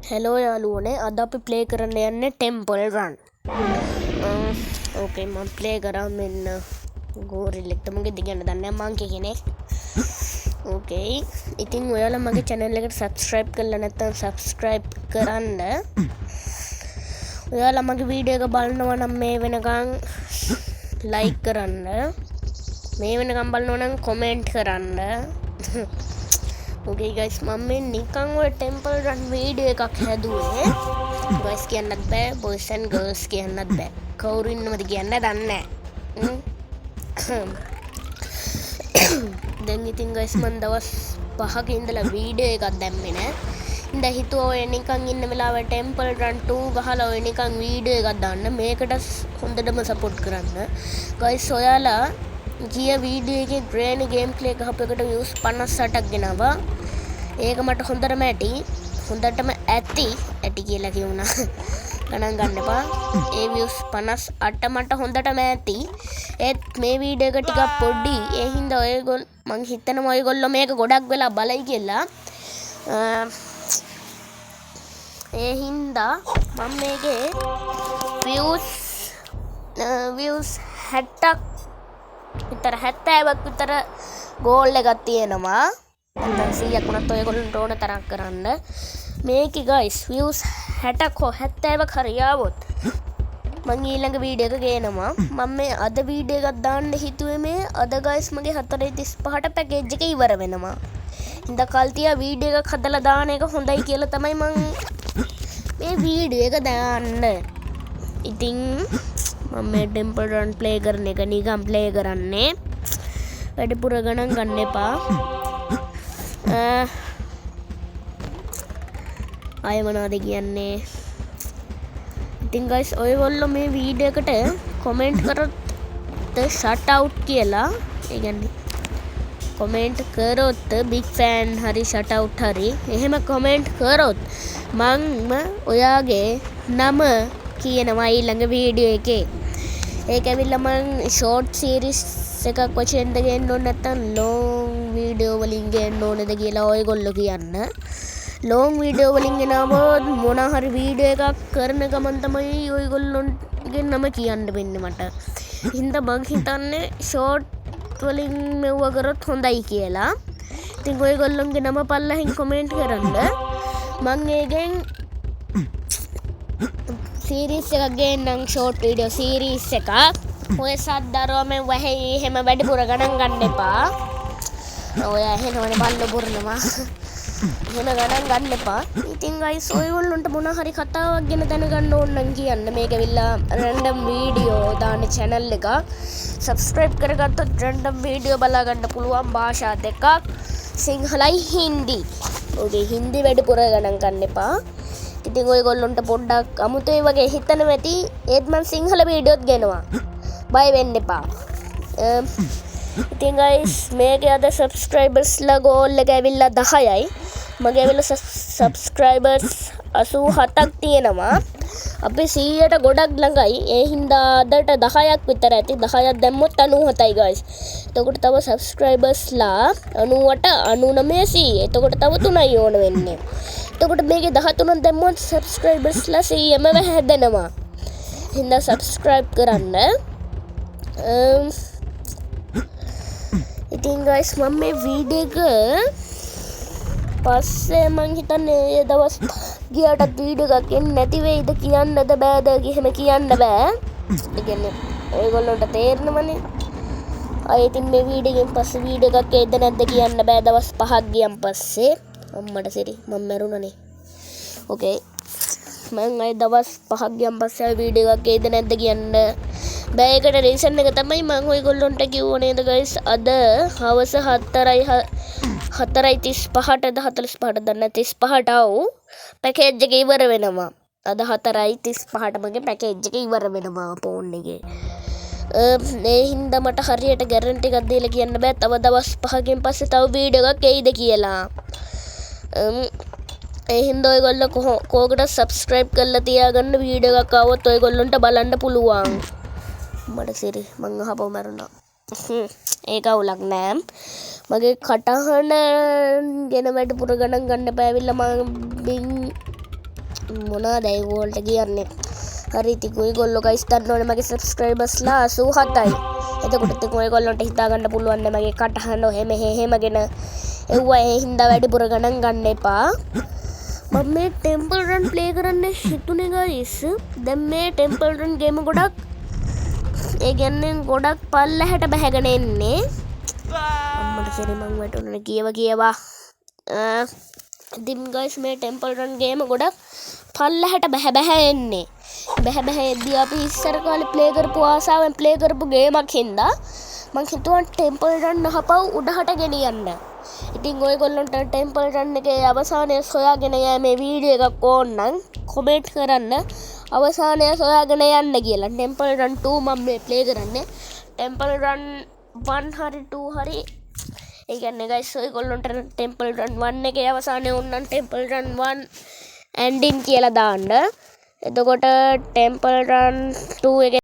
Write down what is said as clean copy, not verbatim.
Hello යාළුවනේ අද අපි ප්ලේ කරන්න යන්නේ ටෙම්පල් රන්. ඕකේ මම ප්ලේ කරා මෙන්න ගෝරිල්ලෙක් තමගේ දිගන්න දන්නේ මංකේ කෙනෙක්. ඕකේ ඉතින් ඔයාලා මගේ channel එකට subscribe කරලා නැත්නම් subscribe කරන්න. ඔයාලා මගේ වීඩියෝ එක බලනවා නම් මේ වෙනකන් like කරන්න. මේ වෙනකන් බලනවා නම් comment කරන්න. Okay guys, මම නිකන් ඔය ටෙම්පල් රන් වීඩියෝ එකක් හැදුවේ. boys කියන්නත් බෑ, boys and girls කියන්නත් බෑ. කවුරු ඉන්නවද කියන්න දන්නේ නැහැ. දැන් ඉතින් guys මම දවස් 5ක ඉඳලා වීඩියෝ එකක් දැම්මේ නෑ. ඉඳ හිතුවා ඔය නිකන් ඉන්න වෙලාවේ ටෙම්පල් රන් 2 ගහලා ඔය නිකන් වීඩියෝ එකක් දාන්න. මේකට හොඳටම සපෝට් කරන්න. guys ඔයාලා ගිය වීඩියෝ එකේ ග්‍රෑනි ගේම් ප්ලේ ගහපු එකට views 58ක් ගෙනාවා. ඒක මට හොඳටම ඇති කියලා කියුණා. ගණන් ගන්න එපා. ඒ views 58 මට හොඳටම ඇති. ඒත් මේ වීඩියෝ එක ටිකක් පොඩි. ඒ හින්දා ඔයගොල්ලෝ මං හිතනවා ඔයගොල්ලෝ මේක ගොඩක් වෙලා බලයි කියලා. ඒ හින්දා මම මේකේ views 60ක් විතර 70ක් විතර ගෝල් එකක් තියෙනවා. නැත්නම් 100ක් වුණත් ඔයගොල්ලන්ට ඕන තරම් කරන්න. මේකේ guys views 60ක් හෝ 70ක් හරි ආවොත් මම ඊළඟ වීඩියෝ එක ගේනවා. මම මේ අද වීඩියෝ එකක් දාන්න හිතුවේ මේ අද guys මගේ 4:35ට පැකේජ් එක ඉවර වෙනවා. ඉඳ කල් තියා වීඩියෝ එකක් හදලා දාන එක හොඳයි කියලා තමයි මම මේ වීඩියෝ එක දාන්න. ඉතින් මම මේ ටෙම්පල් රන් ප්ලේ කරන එක නිකන් ප්ලේ කරන්නේ. වැඩිපුර ගණන් ගන්න එපා. ආයෙ මොනවද කියන්නේ? ඉතින් guys ඔයගොල්ලෝ මේ වීඩියෝ එකට කමෙන්ට් කරොත් shout out කියලා. ඒ කියන්නේ කමෙන්ට් කරොත් big fan හරි shout out හරි එහෙම කමෙන්ට් කරොත් මම ඔයාගේ නම කියනවා ඊළඟ වීඩියෝ එකේ. ඒක ඇවිල්ලා මම ෂෝට් සීරීස් එකක් වශයෙන්ද ගේන්න ඕන නැත්නම් ලොං වීඩියෝ වලින් ගේන්න ඕනද කියලා ඔයගොල්ලෝ කියන්න. ලොං වීඩියෝ වලින් ගෙනාවොත් මොන හරි වීඩියෝ එකක් කරන ගමන් තමයි ඔයගොල්ලෝගේ නම කියන්න වෙන්නේ මට. හින්දා මං හිතන්නේ ෂෝට් වලින් මෙව්ව කරොත් හොඳයි කියලා. ඉතින් ඔයගොල්ලෝගේ නම පල්ලෙහින් කමෙන්ට් කරන්න. මං ඒකෙන් සීරීස් එකක් ගේන්නම් ෂෝට් වීඩියෝ සීරීස් එකක්. ඔය සද්දරෝ මේ වහේ එහෙම වැඩිපුර ගණන් ගන්න එපා. ඔය එහෙනවනේ බල්ල පුරනවා. එහෙම ගණන් ගන්න එපා. ඉතින් guys ඔයගොල්ලන්ට මොන හරි කතාවක් ගැන දැනගන්න ඕන නම් කියන්න. මේක ඇවිල්ලා රැන්ඩම් වීඩියෝ දාන channel එක. subscribe කරගත්තොත් රැන්ඩම් වීඩියෝ බලා ගන්න පුළුවන් භාෂා දෙකක්. සිංහලයි හින්දි. ඔගේ හින්දි වැඩිපුර ගණන් ගන්න එපා. ඉතින් ඔයගොල්ලන්ට පොඩ්ඩක් අමුතුයි වගේ හිතනවා ඇති. ඒත් මම සිංහල වීඩියෝත් ගෙනවා. බය වෙන්න එපා. ඉතින් guys මේකේ අද subscribers ලා goal එක ඇවිල්ලා 10යි. මගේ ඇවිල්ලා subscribers 87ක් තියෙනවා. අපි 100ට ගොඩක් ළඟයි. ඒ හින්දා අදට 10ක් විතර ඇති. 10ක් දැම්මොත් 97යි guys. එතකොට තව subscribers ලා 98 99 100. එතකොට තව 3යි ඕන වෙන්නේ. එතකොට මේකේ 13ක් දැම්මොත් subscribers ලා 100ම හැදෙනවා. හින්දා subscribe කරන්න. ඉතින් guys මම මේ වීඩියෝ එක පස්සේ මං හිතන්නේ ඒ දවස් ගියටත් වීඩියෝ එකක් එන්නේ නැති වෙයිද කියන්නද බෑද එහෙම කියන්න බෑ. ඒ කියන්නේ ඔයගොල්ලන්ට තේරෙනවනේ. ආයෙ ඉතින් මේ වීඩියෝ එකෙන් පස්සේ වීඩියෝ එකක් එයිද නැද්ද කියන්න බෑ දවස් 5ක් ගියන් පස්සේ. අම්මට සිරි මම මැරුණනේ. ඕකේ මං අය දවස් 5ක් ගියන් පස්සේ වීඩියෝ එකක් එයිද නැද්ද කියන්න බෑ. ඒකට රීසන් එක තමයි මම ඔයගොල්ලන්ට කිව්ව නේද guys අද හවස 4:35ට 45ට දන්න 35ට ආව පැකේජ් එක ඉවර වෙනවා. අද 4:35ට මගේ පැකේජ් එක ඉවර වෙනවා ෆෝන් එකේ. ඒ හින්දා මට හරියට ගැරන්ටි එකක් දීලා කියන්න බෑ තව දවස් 5කින් පස්සේ තව වීඩියෝ එකක් එයිද කියලා. ඒ හින්දා ඔයගොල්ලෝ කෝකට subscribe කරලා තියාගන්න. වීඩියෝ එකක් ආවොත් ඔයගොල්ලන්ට බලන්න පුළුවන්. මට සිරි මං අහපව මැරුණා. ඒක අවුලක් නෑ. මගේ කටහඬ ගැන වැඩිපුර ගණන් ගන්න එපා. ඇවිල්ලා මම මොනවද ඒගොල්ලන්ට කියන්නේ හරි ඉතින් ඔයගොල්ලෝ ගයිස් දන්නවනේ මගේ සබ්ස්ක්‍රයිබර්ස්ලා 87යි එතකොට ඉතින් ඔයගොල්ලන්ට හිතා ගන්න පුළුවන් නේ මගේ කටහඬ එහෙමගෙන එව්වා ඒ හින්දා වැඩිපුර ගණන් ගන්න එපා මම මේ ටෙම්පල් රන් ප්ලේ කරන්න හිතුනේ ගයිස් දැන් මේ ටෙම්පල් රන් ගේම ගොඩක් ඒ කියන්නේ ගොඩක් පල්ලහැට බැහැගෙන එන්නේ අම්මට සරි මං වැටුනේ කියවා ඉතින් ගයිස් මේ ටෙම්පල් රන් ගේම ගොඩක් පල්ලහැට බැහැ එන්නේ බැහැ එද්දී අපි ඉස්සර කාලේ ප්ලේ කරපු ආසාවෙන් ප්ලේ කරපු ගේමක් හින්දා මං හිතුවා ටෙම්පල් රන් අහපව් උඩහට ගෙනියන්න ඉතින් ඔයගොල්ලන්ට ටෙම්පල් රන් එකේ අවසානය සොයාගෙන යෑමේ වීඩියෝ එකක් ඕන නම් කමෙන්ට් කරන්න අවසානය සොයාගෙන යන්න කියලා ටෙම්පල් රන් 2 මම මේ ප්ලේ කරන්නේ ටෙම්පල් රන් 1 හරි 2 හරි ඒ කියන්නේ ගයිස් ඔයගොල්ලන්ට ටෙම්පල් රන් 1 එකේ අවසානය වුණනම් ටෙම්පල් රන් 1 ending කියලා දාන්න එතකොට ටෙම්පල් රන් 2 එකේ